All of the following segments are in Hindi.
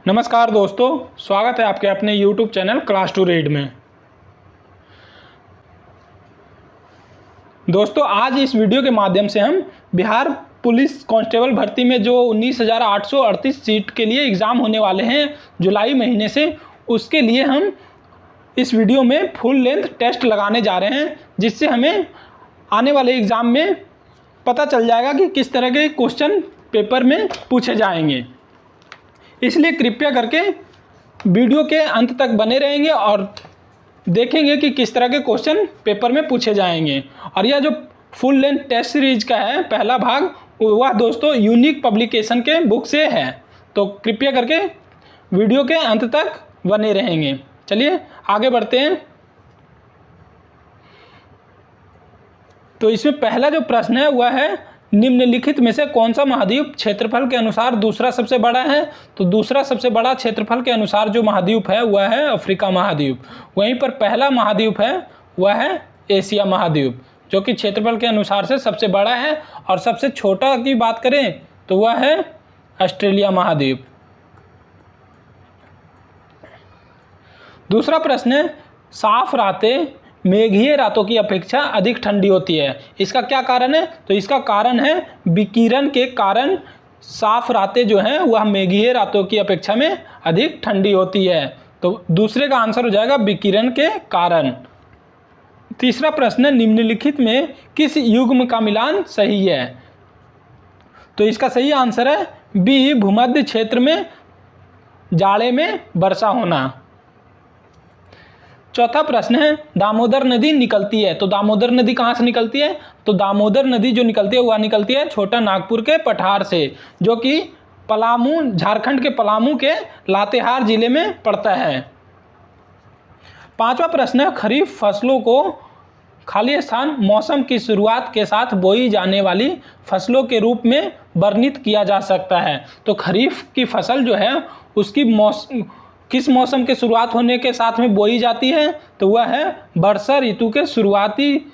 नमस्कार दोस्तों, स्वागत है आपके अपने YouTube channel class to read में। दोस्तों, आज इस वीडियो के माध्यम से हम बिहार पुलिस कांस्टेबल भर्ती में जो 19,838 सीट के लिए एग्ज़ाम होने वाले हैं जुलाई महीने से, उसके लिए हम इस वीडियो में फुल लेंथ टेस्ट लगाने जा रहे हैं, जिससे हमें आने वाले एग्ज़ाम में पता चल जाएगा कि किस तरह के क्वेश्चन पेपर में पूछे जाएंगे। इसलिए कृपया करके वीडियो के अंत तक बने रहेंगे और देखेंगे कि किस तरह के क्वेश्चन पेपर में पूछे जाएंगे। और यह जो फुल लेंथ टेस्ट सीरीज का है पहला भाग, वह दोस्तों यूनिक पब्लिकेशन के बुक से है, तो कृपया करके वीडियो के अंत तक बने रहेंगे। चलिए आगे बढ़ते हैं। तो इसमें पहला जो प्रश्न है वह है, निम्नलिखित में से कौन सा महाद्वीप क्षेत्रफल के अनुसार दूसरा सबसे बड़ा है। तो दूसरा सबसे बड़ा क्षेत्रफल के अनुसार जो महाद्वीप है वह है अफ्रीका महाद्वीप। वहीं पर पहला महाद्वीप है वह है एशिया महाद्वीप, जो कि क्षेत्रफल के अनुसार से सबसे बड़ा है। और सबसे छोटा की बात करें तो वह है ऑस्ट्रेलिया महाद्वीप। दूसरा प्रश्न है, साफ रातें मेघीय रातों की अपेक्षा अधिक ठंडी होती है। इसका क्या कारण है? तो इसका कारण है विकिरण के कारण साफ रातें जो हैं वह मेघीय रातों की अपेक्षा में अधिक ठंडी होती है। तो दूसरे का आंसर हो जाएगा विकिरण के कारण। तीसरा प्रश्न है, निम्नलिखित में किस युग्म का मिलान सही है। तो इसका सही आंसर है बी, भूमध्य क्षेत्र में जाड़े में वर्षा होना। चौथा प्रश्न है, दामोदर नदी निकलती है। तो दामोदर नदी कहाँ से निकलती है? तो दामोदर नदी जो निकलती है वह निकलती है छोटा नागपुर के पठार से, जो कि पलामू, झारखंड के पलामू के लातेहार जिले में पड़ता है। पांचवा प्रश्न है, खरीफ फसलों को खाली स्थान मौसम की शुरुआत के साथ बोई जाने वाली फसलों के रूप में वर्णित किया जा सकता है। तो खरीफ की फसल जो है उसकी किस मौसम के शुरुआत होने के साथ में बोई जाती है? तो वह है वर्षा ऋतु के शुरुआती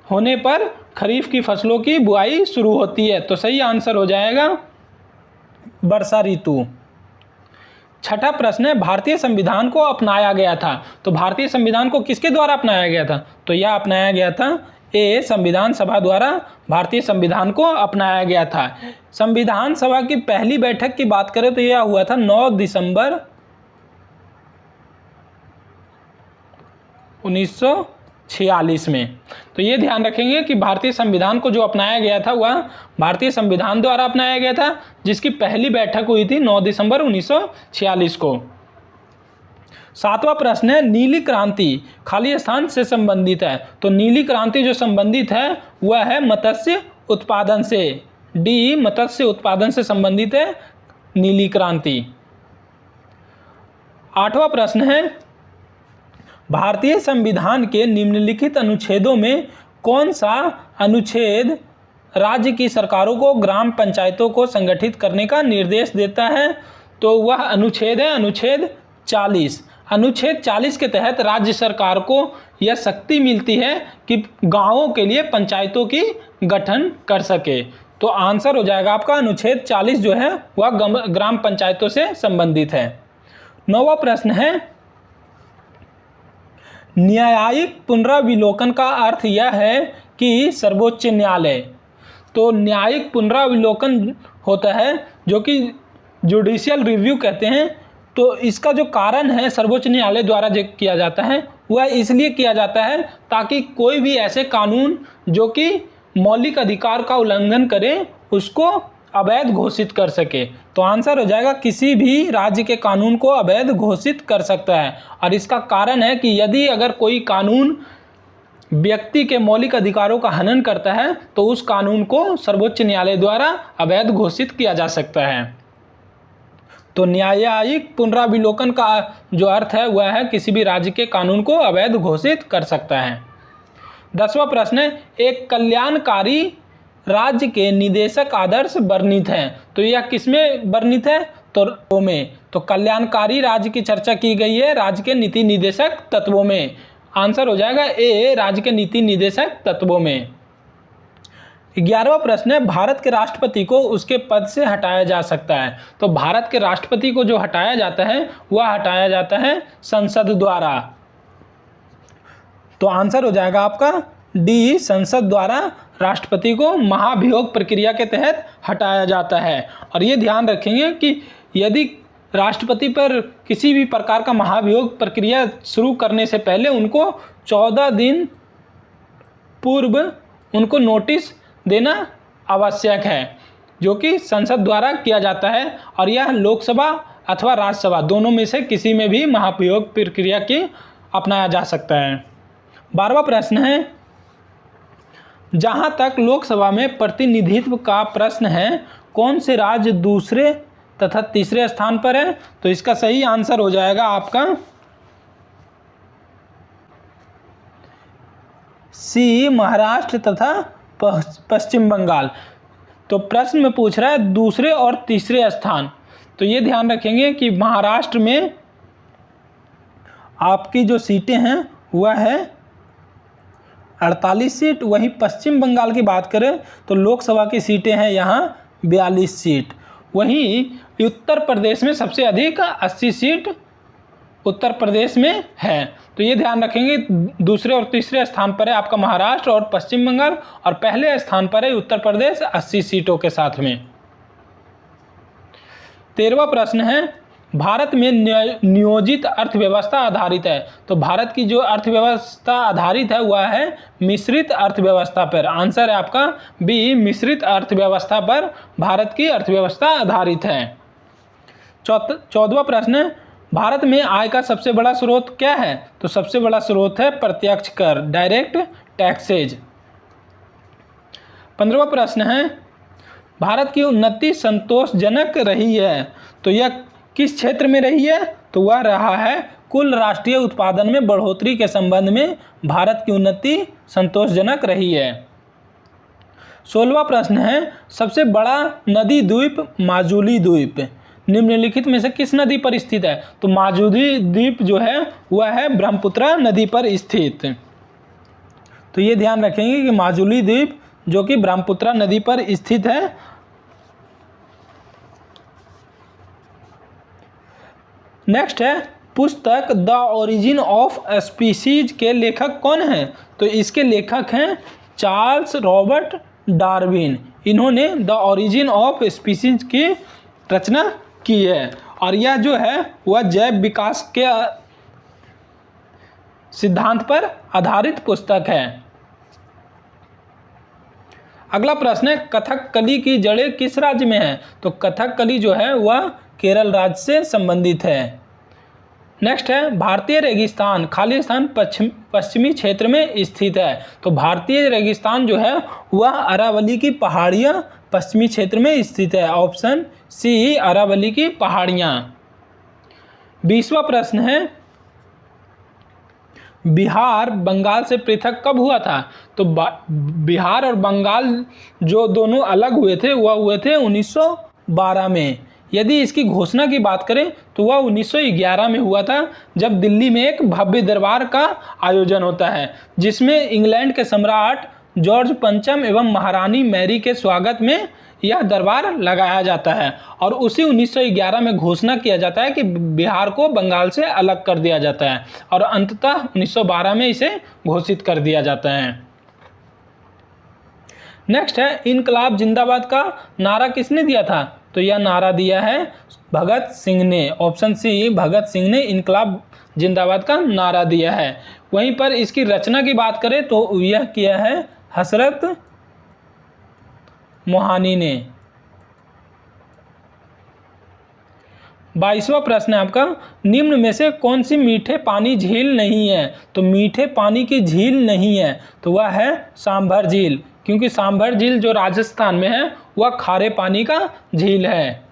होने पर खरीफ की फसलों की बुआई शुरू होती है। तो सही आंसर हो जाएगा वर्षा ऋतु। छठा प्रश्न है, भारतीय संविधान को अपनाया गया था। तो भारतीय संविधान को किसके द्वारा अपनाया गया था? तो यह अपनाया गया था ए, संविधान सभा द्वारा भारतीय संविधान को अपनाया गया था। संविधान सभा की पहली बैठक की बात करें तो यह हुआ था 9 दिसंबर 1946 में। तो ये ध्यान रखेंगे कि भारतीय संविधान को जो अपनाया गया था वह भारतीय संविधान द्वारा अपनाया गया था, जिसकी पहली बैठक हुई थी 9 दिसंबर 1946 को। सातवां प्रश्न है, नीली क्रांति खाली स्थान से संबंधित है। तो नीली क्रांति जो संबंधित है वह है मत्स्य उत्पादन से। डी, मत्स्य उत्पादन से संबंधित है नीली क्रांति। आठवां प्रश्न है, भारतीय संविधान के निम्नलिखित अनुच्छेदों में कौन सा अनुच्छेद राज्य की सरकारों को ग्राम पंचायतों को संगठित करने का निर्देश देता है? तो वह अनुच्छेद है अनुच्छेद 40। अनुच्छेद 40 के तहत राज्य सरकार को यह शक्ति मिलती है कि गांवों के लिए पंचायतों की गठन कर सके। तो आंसर हो जाएगा आपका अनुच्छेद 40 जो है वह ग्राम पंचायतों से संबंधित है। नौवां प्रश्न है, न्यायिक पुनराविलोकन का अर्थ यह है कि सर्वोच्च न्यायालय। तो न्यायिक पुनराविलोकन होता है जो कि जुडिशियल रिव्यू कहते हैं। तो इसका जो कारण है सर्वोच्च न्यायालय द्वारा जो किया जाता है वह इसलिए किया जाता है ताकि कोई भी ऐसे कानून जो कि मौलिक अधिकार का उल्लंघन करे उसको अवैध घोषित कर सके। तो आंसर हो जाएगा किसी भी राज्य के कानून को अवैध घोषित कर सकता है। और इसका कारण है कि यदि अगर कोई कानून व्यक्ति के मौलिक अधिकारों का हनन करता है तो उस कानून को सर्वोच्च न्यायालय द्वारा अवैध घोषित किया जा सकता है। तो न्यायिक पुनराविलोकन का जो अर्थ है वह है किसी भी राज्य के कानून को अवैध घोषित कर सकता है। 10वां प्रश्न है, एक कल्याणकारी राज्य के निदेशक आदर्श वर्णित हैं। तो यह किसमें वर्णित है? तो में। तो कल्याणकारी राज्य की चर्चा की गई है राज्य के नीति निदेशक तत्वों में। आंसर हो जाएगा ए, राज्य के नीति निदेशक तत्वों में। 11वां प्रश्न है, भारत के राष्ट्रपति को उसके पद से हटाया जा सकता है। तो भारत के राष्ट्रपति को जो हटाया जाता है वह हटाया जाता है संसद द्वारा। तो आंसर हो जाएगा आपका डी, संसद द्वारा राष्ट्रपति को महाभियोग प्रक्रिया के तहत हटाया जाता है। और ये ध्यान रखेंगे कि यदि राष्ट्रपति पर किसी भी प्रकार का महाभियोग प्रक्रिया शुरू करने से पहले उनको 14 दिन पूर्व उनको नोटिस देना आवश्यक है, जो कि संसद द्वारा किया जाता है। और यह लोकसभा अथवा राज्यसभा दोनों में से किसी में भी महाभियोग प्रक्रिया की अपनाया जा सकता है। 12वां प्रश्न है, जहां तक लोकसभा में प्रतिनिधित्व का प्रश्न है, कौन से राज्य दूसरे तथा तीसरे स्थान पर है? तो इसका सही आंसर हो जाएगा आपका सी, महाराष्ट्र तथा पश्चिम बंगाल। तो प्रश्न में पूछ रहा है दूसरे और तीसरे स्थान। तो ये ध्यान रखेंगे कि महाराष्ट्र में आपकी जो सीटें हैं वह है 48 सीट। वहीं पश्चिम बंगाल की बात करें तो लोकसभा की सीटें हैं यहाँ 42 सीट। वहीं उत्तर प्रदेश में सबसे अधिक 80 सीट उत्तर प्रदेश में है। तो ये ध्यान रखेंगे दूसरे और तीसरे स्थान पर है आपका महाराष्ट्र और पश्चिम बंगाल, और पहले स्थान पर है उत्तर प्रदेश 80 सीटों के साथ में। 13वां प्रश्न है, भारत में नियोजित अर्थव्यवस्था आधारित है। तो भारत की जो अर्थव्यवस्था आधारित है वह है मिश्रित अर्थव्यवस्था पर। आंसर है आपका बी, मिश्रित अर्थव्यवस्था पर भारत की अर्थव्यवस्था आधारित है। 14वां प्रश्न है, भारत में आय का सबसे बड़ा स्रोत क्या है? तो सबसे बड़ा स्रोत है प्रत्यक्ष कर, डायरेक्ट टैक्सेज। 15वां प्रश्न है, भारत की उन्नति संतोषजनक रही है। तो यह किस क्षेत्र में रही है? तो वह रहा है कुल राष्ट्रीय उत्पादन में बढ़ोतरी के संबंध में भारत की उन्नति संतोषजनक रही है। 16वां प्रश्न है, सबसे बड़ा नदी द्वीप माजुली द्वीप निम्नलिखित में से किस नदी पर स्थित है? तो माजुली द्वीप जो है वह है ब्रह्मपुत्र नदी पर स्थित। तो ये ध्यान रखेंगे कि माजुली द्वीप जो कि ब्रह्मपुत्र नदी पर स्थित है। नेक्स्ट है, पुस्तक द ओरिजिन ऑफ स्पीसीज के लेखक कौन हैं? तो इसके लेखक हैं चार्ल्स रॉबर्ट डार्विन। इन्होंने द ओरिजिन ऑफ स्पीसीज की रचना की है, और यह जो है वह जैव विकास के सिद्धांत पर आधारित पुस्तक है। अगला प्रश्न है, कथकली की जड़ें किस राज्य में है? तो कथकली जो है वह केरल राज्य से संबंधित है। नेक्स्ट है, भारतीय रेगिस्तान खाली स्थान पश्चिमी क्षेत्र में स्थित है। तो भारतीय रेगिस्तान जो है वह अरावली की पहाड़ियाँ पश्चिमी क्षेत्र में स्थित है। ऑप्शन सी, अरावली की पहाड़ियाँ। 20वां प्रश्न है, बिहार बंगाल से पृथक कब हुआ था? तो बिहार और बंगाल जो दोनों अलग हुए थे वह हुए थे 1912 में। यदि इसकी घोषणा की बात करें तो वह 1911 में हुआ था, जब दिल्ली में एक भव्य दरबार का आयोजन होता है, जिसमें इंग्लैंड के सम्राट जॉर्ज पंचम एवं महारानी मैरी के स्वागत में यह दरबार लगाया जाता है। और उसी 1911 में घोषणा किया जाता है कि बिहार को बंगाल से अलग कर दिया जाता है, और अंततः 1912 में इसे घोषित कर दिया जाता है। नेक्स्ट है, इनकलाब जिंदाबाद का नारा किसने दिया था? तो यह नारा दिया है भगत सिंह ने। ऑप्शन सी, भगत सिंह ने इनकलाब जिंदाबाद का नारा दिया है। वहीं पर इसकी रचना की बात करें तो यह किया है हसरत मोहानी ने। 22वां प्रश्न है आपका, निम्न में से कौन सी मीठे पानी झील नहीं है? तो मीठे पानी की झील नहीं है तो वह है सांभर झील, क्योंकि सांभर झील जो राजस्थान में है वह खारे पानी का झील है।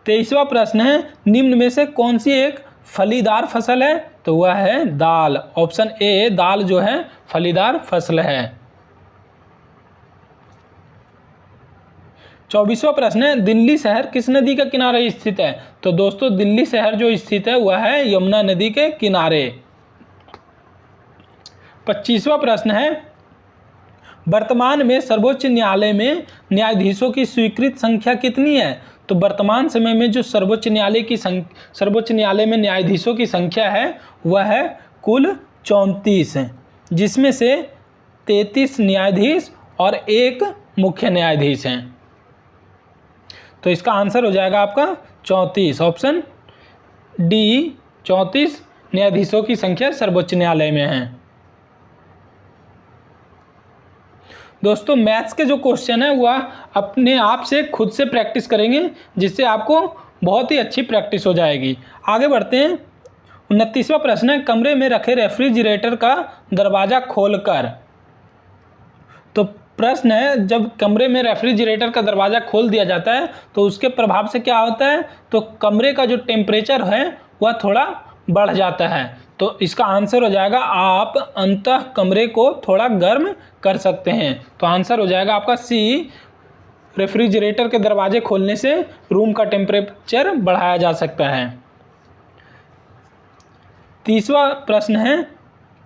23वां प्रश्न है, निम्न में से कौन सी एक फलीदार फसल है? तो वह है दाल। ऑप्शन ए, दाल जो है फलीदार फसल है। 24वां प्रश्न है, दिल्ली शहर किस नदी के किनारे स्थित है? तो दोस्तों दिल्ली शहर जो स्थित है वह है यमुना नदी के किनारे। 25वां प्रश्न है, वर्तमान में सर्वोच्च न्यायालय में न्यायाधीशों की स्वीकृत संख्या कितनी है? तो वर्तमान समय में जो सर्वोच्च न्यायालय में न्यायाधीशों की संख्या है वह है कुल 34 है, जिसमें से 33 न्यायाधीश और 1 मुख्य न्यायाधीश हैं। तो इसका आंसर हो जाएगा आपका 34, ऑप्शन डी 34 न्यायाधीशों की संख्या सर्वोच्च न्यायालय में है। दोस्तों मैथ्स के जो क्वेश्चन है वह अपने आप से खुद से प्रैक्टिस करेंगे, जिससे आपको बहुत ही अच्छी प्रैक्टिस हो जाएगी। आगे बढ़ते हैं। 29वां प्रश्न है, कमरे में रखे रेफ्रिजरेटर का दरवाज़ा खोलकर। तो प्रश्न है, जब कमरे में रेफ्रिजरेटर का दरवाज़ा खोल दिया जाता है तो उसके प्रभाव से क्या होता है? तो कमरे का जो टेम्परेचर है वह थोड़ा बढ़ जाता है। तो इसका आंसर हो जाएगा आप अंततः कमरे को थोड़ा गर्म कर सकते हैं। तो आंसर हो जाएगा आपका सी, रेफ्रिजरेटर के दरवाजे खोलने से रूम का टेम्परेचर बढ़ाया जा सकता है। 30वां प्रश्न है,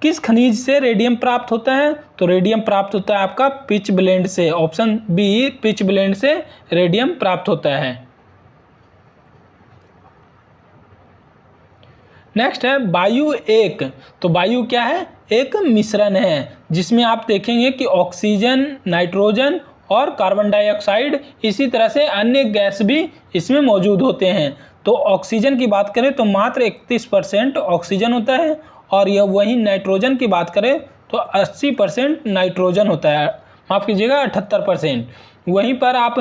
किस खनिज से रेडियम प्राप्त होता है? तो रेडियम प्राप्त होता है आपका पिच ब्लेंड से, ऑप्शन बी पिच ब्लेंड से रेडियम प्राप्त होता है। नेक्स्ट है वायु एक। तो वायु क्या है? एक मिश्रण है, जिसमें आप देखेंगे कि ऑक्सीजन, नाइट्रोजन और कार्बन डाइऑक्साइड, इसी तरह से अन्य गैस भी इसमें मौजूद होते हैं। तो ऑक्सीजन की बात करें तो मात्र 31% ऑक्सीजन होता है, और यह वही नाइट्रोजन की बात करें तो 80% नाइट्रोजन होता है, माफ़ कीजिएगा 78%। वहीं पर आप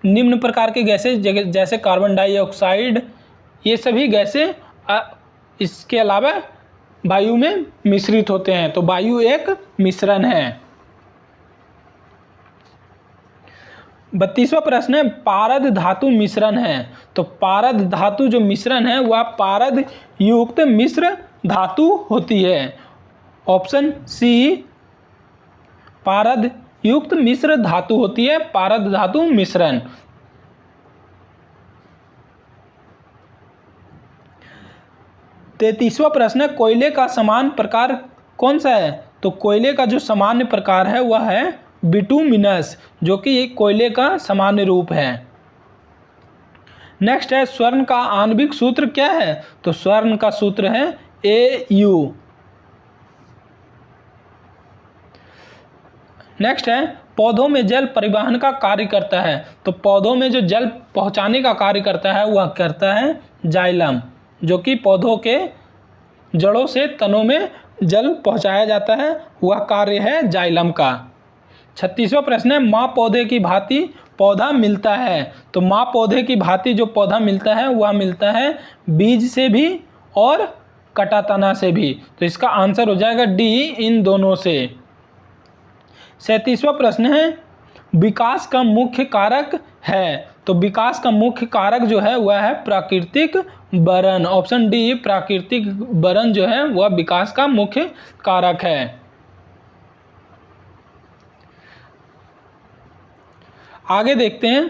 निम्न प्रकार के गैसें जैसे कार्बन डाइऑक्साइड, ये सभी गैसें इसके अलावा वायु में मिश्रित होते हैं। तो वायु एक मिश्रण है। 32वां प्रश्न है, पारद धातु मिश्रण है। तो पारद धातु जो मिश्रण है वह पारद युक्त मिश्र धातु होती है, ऑप्शन सी पारद युक्त मिश्र धातु होती है पारद धातु मिश्रण। 33वां प्रश्न है, कोयले का समान प्रकार कौन सा है? तो कोयले का जो सामान्य प्रकार है वह है बिटुमिनस, जो कि एक कोयले का सामान्य रूप है। नेक्स्ट है, स्वर्ण का आणविक सूत्र क्या है? तो स्वर्ण का सूत्र है AU। नेक्स्ट है, पौधों में जल परिवहन का कार्य करता है। तो पौधों में जो जल पहुंचाने का कार्य करता है वह करता है जाइलम, जो कि पौधों के जड़ों से तनों में जल पहुंचाया जाता है, वह कार्य है जाइलम का। 36वां प्रश्न है, माँ पौधे की भांति पौधा मिलता है। तो माँ पौधे की भांति जो पौधा मिलता है वह मिलता है बीज से भी और कटा तना से भी। तो इसका आंसर हो जाएगा डी, इन दोनों से। 37वां प्रश्न है, विकास का मुख्य कारक है। तो विकास का मुख्य कारक जो है वह है प्राकृतिक वरण, ऑप्शन डी प्राकृतिक वरण जो है वह विकास का मुख्य कारक है। आगे देखते हैं,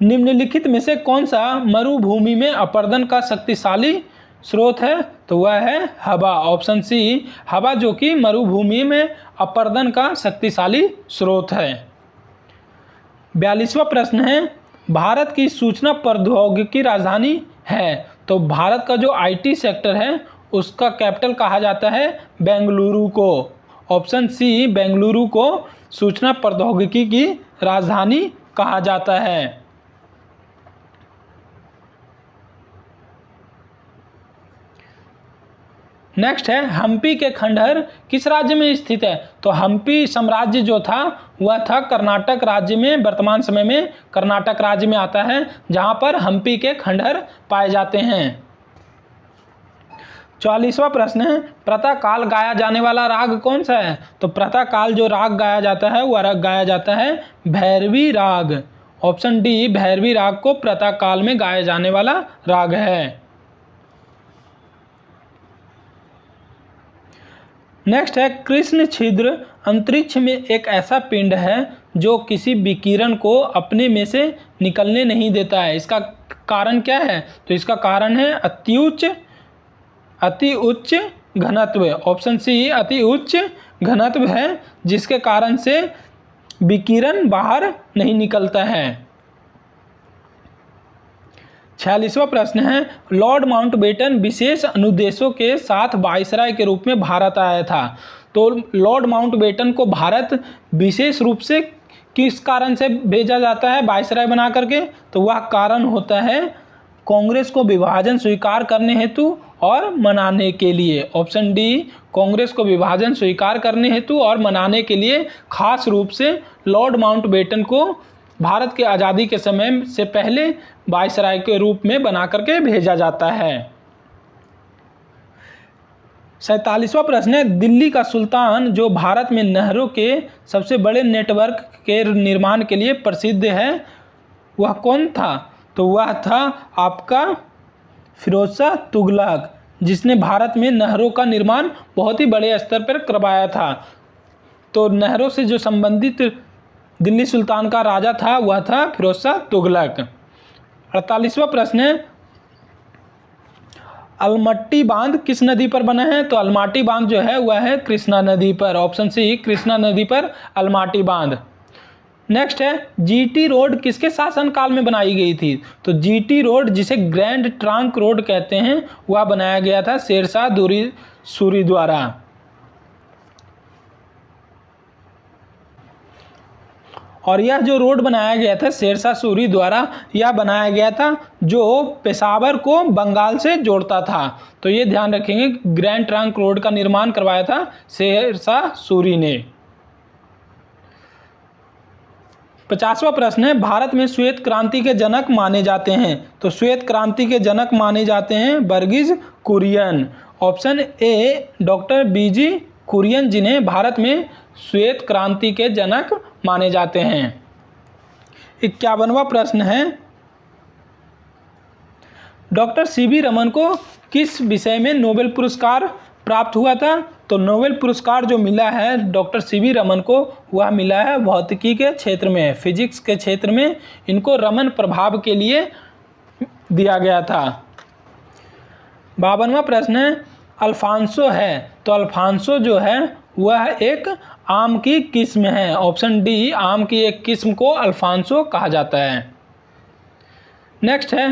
निम्नलिखित में से कौन सा मरुभूमि में अपरदन का शक्तिशाली स्रोत है? तो वह है हवा, ऑप्शन सी हवा, जो कि मरुभूमि में अपरदन का शक्तिशाली स्रोत है। 42वां प्रश्न है, भारत की सूचना प्रौद्योगिकी राजधानी है। तो भारत का जो IT सेक्टर है उसका कैपिटल कहा जाता है बेंगलुरु को, ऑप्शन सी बेंगलुरु को सूचना प्रौद्योगिकी की राजधानी कहा जाता है। नेक्स्ट है, हम्पी के खंडहर किस राज्य में स्थित है? तो हम्पी साम्राज्य जो था वह था कर्नाटक राज्य में, वर्तमान समय में कर्नाटक राज्य में आता है, जहां पर हम्पी के खंडहर पाए जाते हैं। 44वां प्रश्न है, प्रातःकाल गाया जाने वाला राग कौन सा है? तो प्रातःकाल जो राग गाया जाता है वह गाया जाता है भैरवी राग, ऑप्शन डी भैरवी राग को प्रातःकाल में गाया जाने वाला राग है। नेक्स्ट है, कृष्ण छिद्र अंतरिक्ष में एक ऐसा पिंड है जो किसी विकिरण को अपने में से निकलने नहीं देता है। इसका कारण क्या है? तो इसका कारण है अति उच्च घनत्व, ऑप्शन सी अति उच्च घनत्व है, जिसके कारण से विकिरण बाहर नहीं निकलता है। 46वां प्रश्न है, लॉर्ड माउंटबेटन विशेष अनुदेशों के साथ वायसराय के रूप में भारत आया था। तो लॉर्ड माउंटबेटन को भारत विशेष रूप से किस कारण से भेजा जाता है वायसराय बना करके? तो वह कारण होता है कांग्रेस को विभाजन स्वीकार करने हेतु और मनाने के लिए। ऑप्शन डी, कांग्रेस को विभाजन स्वीकार करने हेतु और मनाने के लिए खास रूप से लॉर्ड माउंटबेटन को भारत के आज़ादी के समय से पहले वायसराय के रूप में बना करके भेजा जाता है। 47वां प्रश्न है, दिल्ली का सुल्तान जो भारत में नहरों के सबसे बड़े नेटवर्क के निर्माण के लिए प्रसिद्ध है, वह कौन था? तो वह था आपका फिरोज शाह तुगलक, जिसने भारत में नहरों का निर्माण बहुत ही बड़े स्तर पर करवाया था। तो नहरों से जो संबंधित दिल्ली सुल्तान का राजा था वह था फिरोज शाह तुगलक। 48वां प्रश्न है, अलमट्टी बांध किस नदी पर बना है? तो अलमाटी बांध जो है वह है कृष्णा नदी पर। ऑप्शन सी, कृष्णा नदी पर अलमाटी बांध। नेक्स्ट है, जीटी रोड किसके शासनकाल में बनाई गई थी? तो जीटी रोड, जिसे ग्रैंड ट्रंक रोड कहते हैं, वह बनाया गया था शेरशाह सूरी द्वारा। और यह जो रोड बनाया गया था शेरशाह सूरी द्वारा, यह बनाया गया था जो पेशावर को बंगाल से जोड़ता था। तो ये ध्यान रखेंगे, ग्रैंड ट्रंक रोड का निर्माण करवाया था शेरशाह सूरी ने। 50वां प्रश्न है, भारत में श्वेत क्रांति के जनक माने जाते हैं। तो श्वेत क्रांति के जनक माने जाते हैं Verghese Kurien. Option A, doctor B G Kurien, जिन्हें भारत में श्वेत क्रांति के जनक माने जाते हैं। 51वां प्रश्न है, डॉक्टर सीवी रमन को किस विषय में नोबेल पुरस्कार प्राप्त हुआ था? तो नोबेल पुरस्कार जो मिला है डॉक्टर सीवी रमन को, वह मिला है भौतिकी के क्षेत्र में, फिजिक्स के क्षेत्र में इनको रमन प्रभाव के लिए दिया गया था। 52वां प्रश्न है, अल्फांसो है। तो अल्फांसो जो है वह एक आम की किस्म है। ऑप्शन डी, आम की एक किस्म को अल्फांसो कहा जाता है। नेक्स्ट है,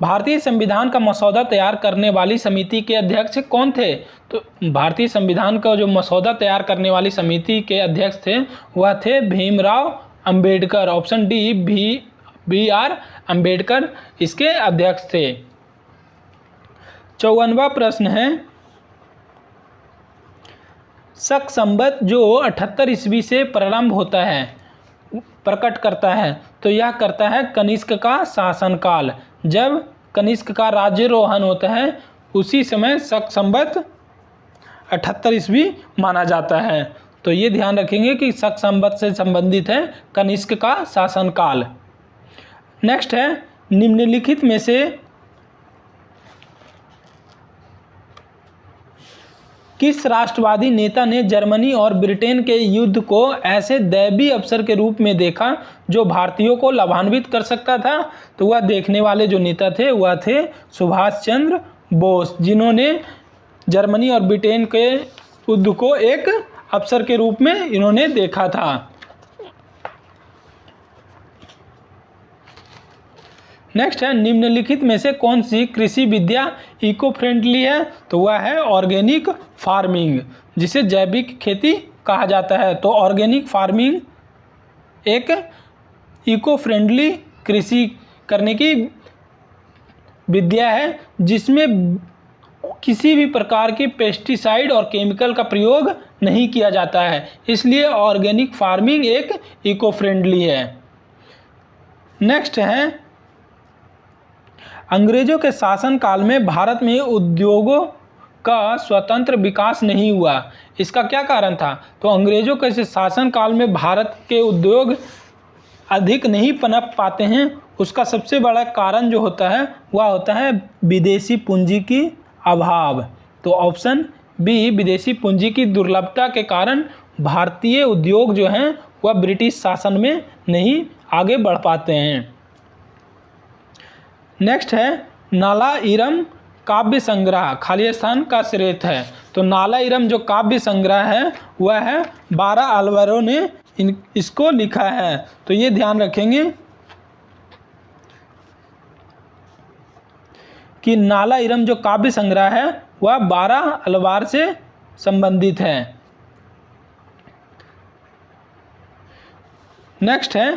भारतीय संविधान का मसौदा तैयार करने वाली समिति के अध्यक्ष कौन थे? तो भारतीय संविधान का जो मसौदा तैयार करने वाली समिति के अध्यक्ष थे वह थे Bhimrao Ambedkar. Option D, B R. Ambedkar इसके अध्यक्ष थे। 54वां प्रश्न है, शक संवत जो 78 ईस्वी से प्रारंभ होता है, प्रकट करता है, तो यह करता है कनिष्क का शासनकाल। जब कनिष्क का राज्यारोहण होता है उसी समय शक संवत 78 ईस्वी माना जाता है। तो ये ध्यान रखेंगे कि शक संवत से संबंधित है कनिष्क का शासनकाल। नेक्स्ट है, निम्नलिखित में से किस राष्ट्रवादी नेता ने जर्मनी और ब्रिटेन के युद्ध को ऐसे दैवीय अवसर के रूप में देखा जो भारतीयों को लाभान्वित कर सकता था? तो वह देखने वाले जो नेता थे वह थे सुभाष चंद्र बोस, जिन्होंने जर्मनी और ब्रिटेन के युद्ध को एक अवसर के रूप में इन्होंने देखा था। नेक्स्ट है, निम्नलिखित में से कौन सी कृषि विद्या इको फ्रेंडली है? तो वह है ऑर्गेनिक फार्मिंग, जिसे जैविक खेती कहा जाता है। तो ऑर्गेनिक फार्मिंग एक इको फ्रेंडली कृषि करने की विद्या है जिसमें किसी भी प्रकार की पेस्टिसाइड और केमिकल का प्रयोग नहीं किया जाता है, इसलिए ऑर्गेनिक फार्मिंग एक इको फ्रेंडली है। नेक्स्ट है, अंग्रेजों के शासनकाल में भारत में उद्योगों का स्वतंत्र विकास नहीं हुआ, इसका क्या कारण था? तो अंग्रेजों के शासनकाल में भारत के उद्योग अधिक नहीं पनप पाते हैं, उसका सबसे बड़ा कारण जो होता है वह होता है विदेशी पूंजी की अभाव। तो ऑप्शन बी, विदेशी पूंजी की दुर्लभता के कारण भारतीय उद्योग जो हैं वह ब्रिटिश शासन में नहीं आगे बढ़ पाते हैं। नेक्स्ट है, नालाईरम काव्य संग्रह खाली स्थान का श्रेष्ठ है। तो नालाईरम जो काव्य संग्रह है वह है 12 अलवरों ने इसको लिखा है। तो ये ध्यान रखेंगे कि नालाईरम जो काव्य संग्रह है वह 12 अलवार से संबंधित है। नेक्स्ट है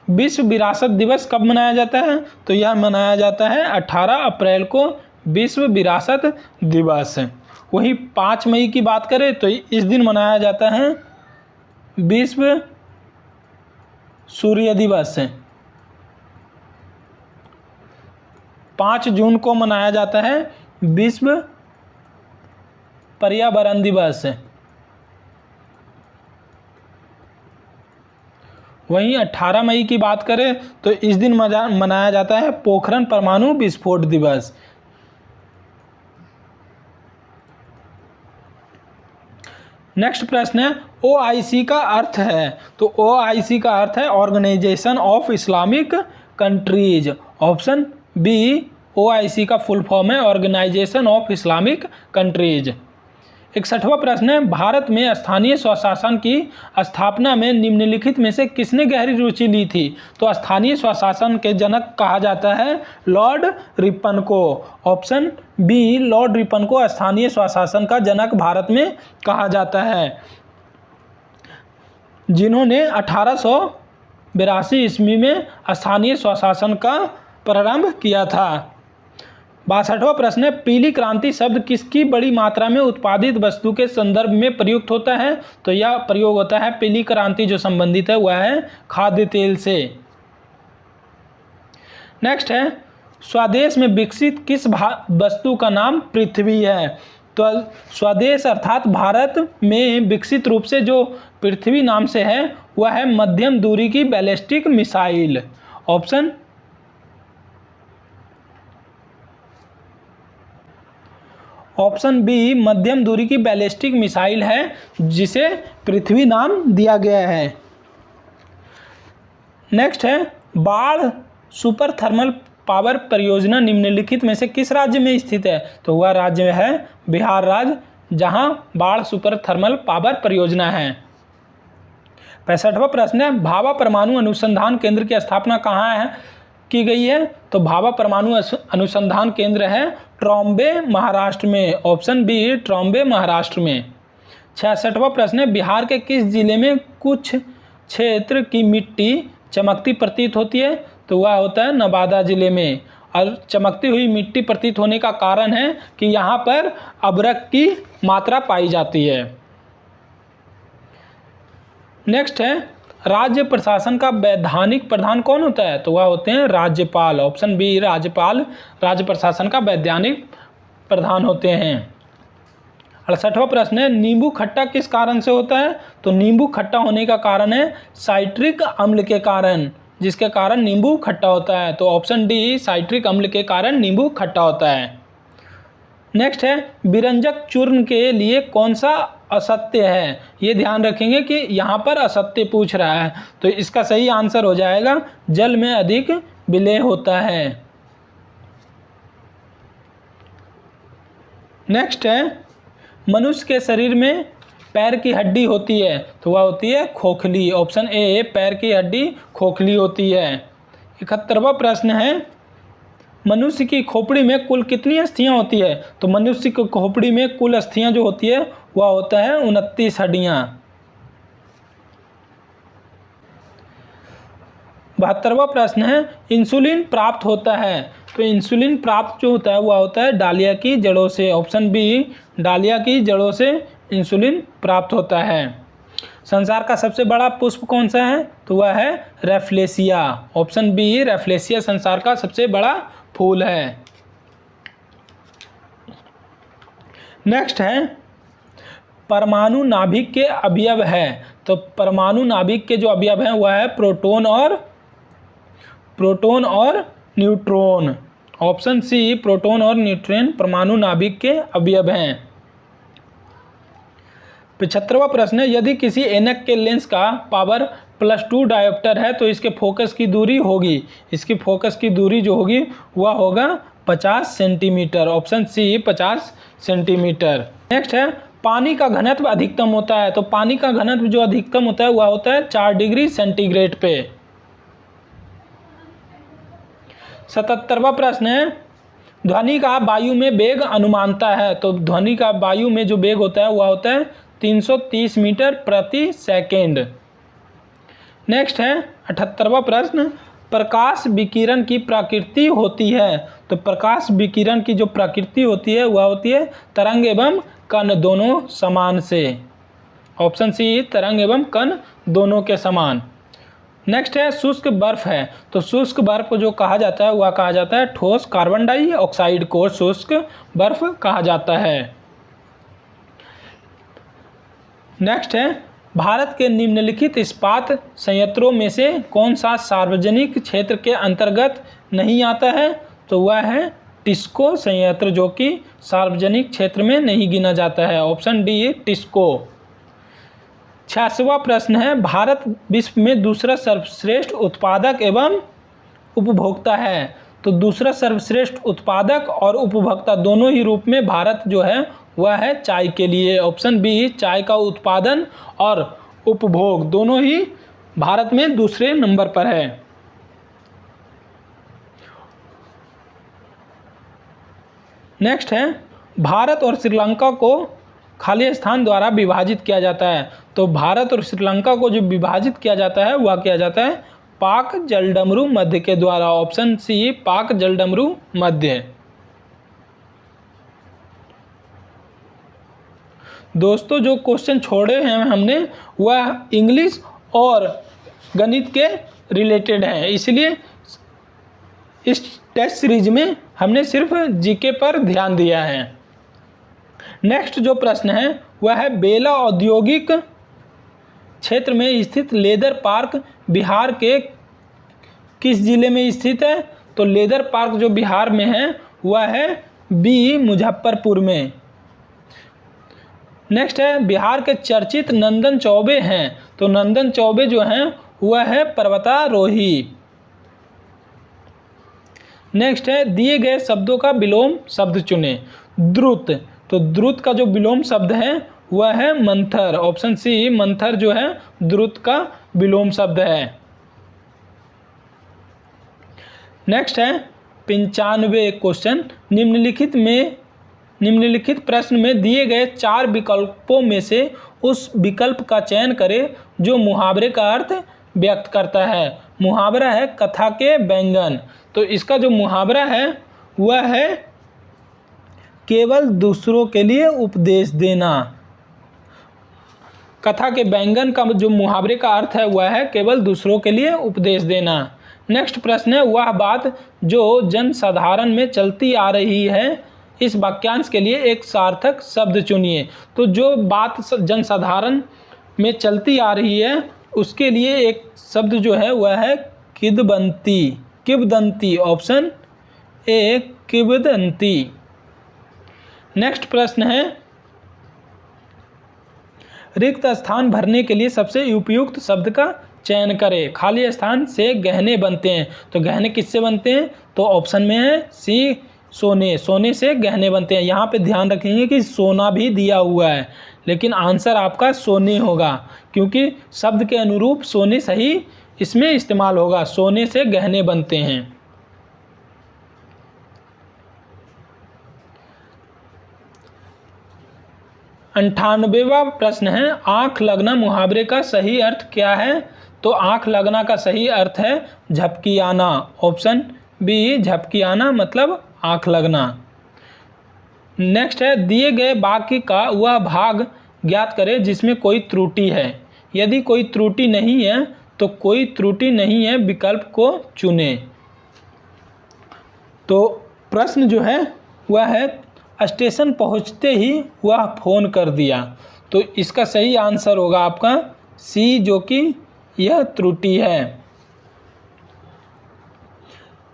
विश्व विरासत दिवस कब मनाया जाता है? तो यह मनाया जाता है 18 अप्रैल को विश्व विरासत दिवस। वहीं 5 मई की बात करें तो इस दिन मनाया जाता है विश्व सूर्य दिवस। 5 जून को मनाया जाता है विश्व पर्यावरण दिवस। वहीं 18 मई की बात करें तो इस दिन मनाया जाता है पोखरण परमाणु विस्फोट दिवस। नेक्स्ट प्रश्न है OIC का अर्थ है? तो OIC का अर्थ है organisation of Islamic countries. Option B OIC का फुल फॉर्म है ऑर्गेनाइजेशन ऑफ इस्लामिक कंट्रीज। 61वां प्रश्न है भारत में स्थानीय स्वशासन की स्थापना में निम्नलिखित में से किसने गहरी रुचि ली थी? तो स्थानीय स्वशासन के जनक कहा जाता है लॉर्ड रिपन को। ऑप्शन बी लॉर्ड रिपन को स्थानीय स्वशासन का जनक भारत में कहा जाता है, जिन्होंने 1882 ईस्वी में स्थानीय स्वशासन का प्रारंभ किया था। 62वां प्रश्न है पीली क्रांति शब्द किसकी बड़ी मात्रा में उत्पादित वस्तु के संदर्भ में प्रयुक्त होता है? तो यह प्रयोग होता है पीली क्रांति जो संबंधित है वह है खाद्य तेल से। नेक्स्ट है स्वदेश में विकसित किस वस्तु का नाम पृथ्वी है? तो स्वदेश अर्थात भारत में विकसित रूप से जो पृथ्वी नाम से है वह है मध्यम दूरी की बैलिस्टिक मिसाइल। ऑप्शन बी मध्यम दूरी की बैलिस्टिक मिसाइल है जिसे पृथ्वी नाम दिया गया है। नेक्स्ट है बाढ़ सुपर थर्मल पावर परियोजना निम्नलिखित में से किस राज्य में स्थित है? तो वह राज्य है बिहार राज्य, जहां बाढ़ सुपर थर्मल पावर परियोजना है। 65वां प्रश्न है भाभा परमाणु अनुसंधान केंद्र की स्थापना कहाँ है की गई है? तो भाभा परमाणु अनुसंधान केंद्र है ट्रॉम्बे महाराष्ट्र में। ऑप्शन बी ट्रॉम्बे महाराष्ट्र में। 66वां प्रश्न है बिहार के किस जिले में कुछ क्षेत्र की मिट्टी चमकती प्रतीत होती है? तो वह होता है नवादा जिले में। और चमकती हुई मिट्टी प्रतीत होने का कारण है कि यहाँ पर अभ्रक की मात्रा पाई जाती है। नेक्स्ट है राज्य प्रशासन का वैधानिक प्रधान कौन होता है? तो वह होते हैं राज्यपाल। ऑप्शन बी राज्यपाल राज्य प्रशासन का वैधानिक प्रधान होते हैं। 68वां प्रश्न है नींबू खट्टा किस कारण से होता है? तो नींबू खट्टा होने का कारण है साइट्रिक अम्ल के कारण, जिसके कारण नींबू खट्टा होता है। तो ऑप्शन डी साइट्रिक अम्ल के कारण नींबू खट्टा होता है। नेक्स्ट है विरंजक चूर्ण के लिए कौन सा असत्य है? ये ध्यान रखेंगे कि यहाँ पर असत्य पूछ रहा है, तो इसका सही आंसर हो जाएगा जल में अधिक विलय होता है। नेक्स्ट है मनुष्य के शरीर में पैर की हड्डी होती है, तो वह होती है खोखली। ऑप्शन ए पैर की हड्डी खोखली होती है। 71वां प्रश्न है मनुष्य की खोपड़ी में कुल कितनी अस्थियां होती है? तो मनुष्य की खोपड़ी में कुल अस्थियां जो होती है वह होता है 29 हड्डियां। 72वां प्रश्न है इंसुलिन प्राप्त होता है, तो इंसुलिन प्राप्त जो होता है वह होता है डालिया की जड़ों से। ऑप्शन बी डालिया की जड़ों से इंसुलिन प्राप्त होता है। संसार का सबसे बड़ा पुष्प कौन सा है? तो वह है रेफ्लेसिया। ऑप्शन बी रेफ्लेसिया संसार का सबसे बड़ा फूल है। नेक्स्ट है परमाणु नाभिक के अवयव है, तो परमाणु नाभिक के जो अवयव हैं वह है प्रोटॉन और न्यूट्रॉन। ऑप्शन सी प्रोटॉन और न्यूट्रॉन परमाणु नाभिक के अवयव हैं। 75वां प्रश्न है यदि किसी ऐनक के लेंस का पावर +2 डायोप्टर है तो इसके फोकस की दूरी होगी, इसकी फोकस की दूरी जो होगी वह होगा 50 centimetre. Option C 50 centimetre. Next है पानी का घनत्व अधिकतम होता है, तो पानी का घनत्व जो अधिकतम होता है वह होता है 4 डिग्री सेंटीग्रेड पे। 77वां प्रश्न है ध्वनि का वायु में वेग अनुमानता है, तो ध्वनि का वायु में जो वेग होता है वह होता है 330 मीटर प्रति सेकेंड। नेक्स्ट है 78वां प्रश्न प्रकाश विकिरण की प्रकृति होती है, तो प्रकाश विकिरण की जो प्रकृति होती है वह होती है तरंग एवं कण दोनों समान से। ऑप्शन सी तरंग एवं कण दोनों के समान। नेक्स्ट है शुष्क बर्फ है, तो शुष्क बर्फ को जो कहा जाता है वह कहा जाता है ठोस कार्बन डाइऑक्साइड को शुष्क बर्फ कहा जाता है। नेक्स्ट है भारत के निम्नलिखित इस्पात संयंत्रों में से कौन सा सार्वजनिक क्षेत्र के अंतर्गत नहीं आता है, तो वह है टिस्को संयंत्र, जो कि सार्वजनिक क्षेत्र में नहीं गिना जाता है। Option D TISCO. 86वां प्रश्न है भारत विश्व में दूसरा सर्वश्रेष्ठ उत्पादक एवं उपभोक्ता है, तो दूसरा सर्वश्रेष्ठ उत्पादक और उपभोक्ता दोनों ही रूप में भारत जो है वह है चाय के लिए। ऑप्शन बी चाय का उत्पादन और उपभोग दोनों ही भारत में दूसरे नंबर पर है। नेक्स्ट है भारत और श्रीलंका को खाली स्थान द्वारा विभाजित किया जाता है, तो भारत और श्रीलंका को जो विभाजित किया जाता है वह किया जाता है पाक जलडमरू मध्य के द्वारा। ऑप्शन सी पाक जलडमरू मध्य। दोस्तों जो क्वेश्चन छोड़े हैं हमने वह इंग्लिश और गणित के रिलेटेड हैं, इसलिए इस टेस्ट सीरीज में हमने सिर्फ जीके पर ध्यान दिया है। नेक्स्ट जो प्रश्न है वह है बेला औद्योगिक क्षेत्र में स्थित लेदर पार्क बिहार के किस जिले में स्थित है, तो लेदर पार्क जो बिहार में है वह है बी मुजफ्फरपुर में। नेक्स्ट है बिहार के चर्चित नंदन चौबे हैं, तो नंदन चौबे जो हैं वह है पर्वतारोही। नेक्स्ट है दिए गए शब्दों का विलोम शब्द चुने। द्रुत, तो द्रुत का जो विलोम शब्द है वह है मंथर। ऑप्शन सी मंथर जो है द्रुत का विलोम शब्द है। नेक्स्ट है 95 क्वेश्चन निम्नलिखित प्रश्न में दिए गए 4 विकल्पों में से उस विकल्प का चयन करें जो मुहावरे का अर्थ व्यक्त करता है। मुहावरा है कथा के बैंगन, तो इसका जो मुहावरा है वह है केवल दूसरों के लिए उपदेश देना। कथा के बैंगन का जो मुहावरे का अर्थ है वह है केवल दूसरों के लिए उपदेश देना। नेक्स्ट प्रश्न है वह बात जो जनसाधारण में चलती आ रही है, इस वाक्यांश के लिए एक सार्थक शब्द चुनिए। तो जो बात जनसाधारण में चलती आ रही है उसके लिए एक शब्द जो है वह है किंवदंती। किंवदंती। ऑप्शन ए किंवदंती। नेक्स्ट प्रश्न है रिक्त स्थान भरने के लिए सबसे उपयुक्त शब्द का चयन करें। खाली स्थान से गहने बनते हैं, तो गहने किससे बनते हैं, तो ऑप्शन में है सी सोने। सोने से गहने बनते हैं। यहाँ पे ध्यान रखेंगे कि सोना भी दिया हुआ है, लेकिन आंसर आपका सोने होगा क्योंकि शब्द के अनुरूप सोने सही इसमें इस्तेमाल होगा। सोने से गहने बनते हैं। अंठानवेवां प्रश्न है आंख लगना मुहावरे का सही अर्थ क्या है, तो आंख लगना का सही अर्थ है झपकी आना। ऑप्शन बी झपकी आना मतलब आंख लगना। नेक्स्ट है दिए गए वाक्य का वह भाग ज्ञात करें जिसमें कोई त्रुटि है। यदि कोई त्रुटि नहीं है तो कोई त्रुटि नहीं है विकल्प को चुने। तो प्रश्न जो है वह है स्टेशन पहुंचते ही वह फ़ोन कर दिया, तो इसका सही आंसर होगा आपका सी जो कि यह त्रुटि है।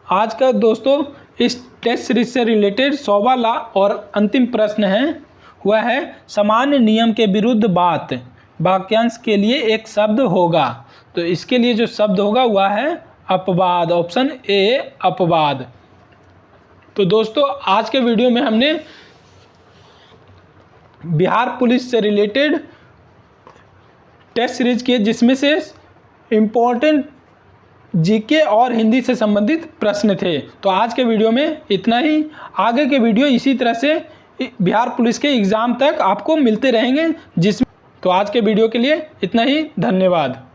आज का दोस्तों इस टेस्ट सीरीज से रिलेटेड 100वां और अंतिम प्रश्न है वह है सामान्य नियम के विरुद्ध बात वाक्यांश के लिए एक शब्द होगा। तो इसके लिए जो शब्द होगा वह है अपवाद। ऑप्शन ए अपवाद। तो दोस्तों आज के वीडियो में हमने बिहार पुलिस से रिलेटेड टेस्ट सीरीज किए, जिसमें से इम्पोर्टेंट जीके और हिंदी से संबंधित प्रश्न थे। तो आज के वीडियो में इतना ही। आगे के वीडियो इसी तरह से बिहार पुलिस के एग्ज़ाम तक आपको मिलते रहेंगे। तो आज के वीडियो के लिए इतना ही। धन्यवाद।